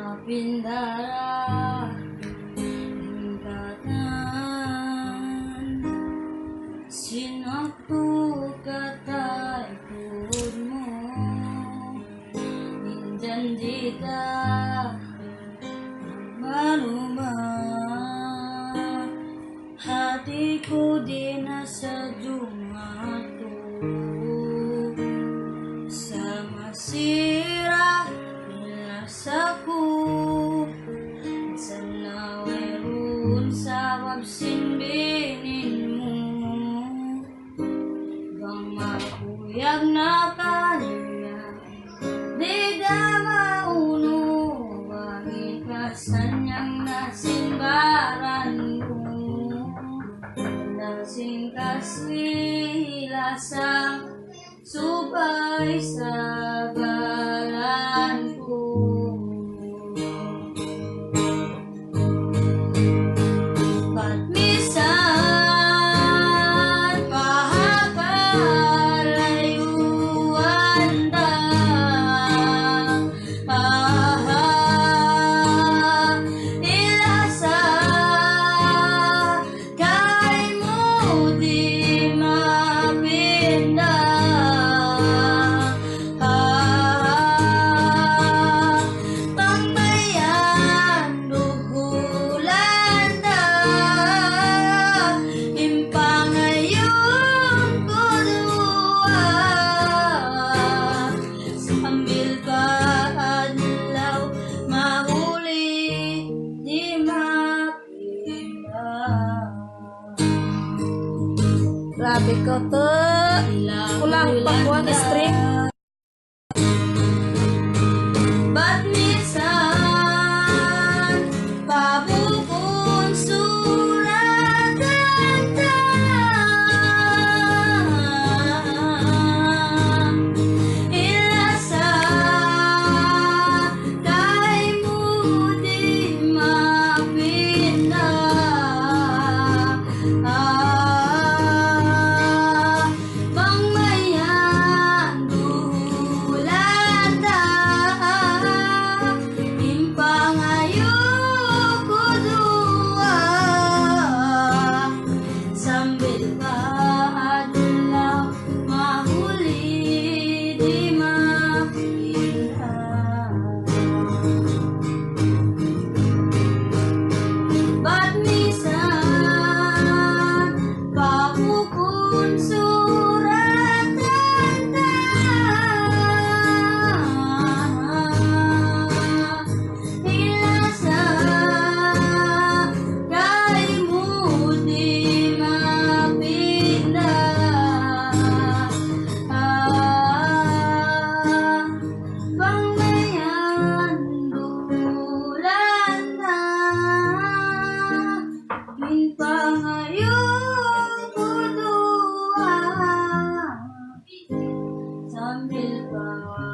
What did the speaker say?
mapindara ingkatan sinaktu kata ikutmu injanjita merubah hatiku dinasa jumatu sama sirah rasaku senawerun sabab sinbininmu bang makuyag na kanya di damauno bangin kasanyang nasimbaranmu nasing kasilasang supay sa balanku ba't minsan pahakalayuan ta ilasa kay mo di mapinda Grabe ko to. Kulang pa ko ang string. ba't minsan pabukon suratan ta ilasa kay mo di mapinda sambil bawa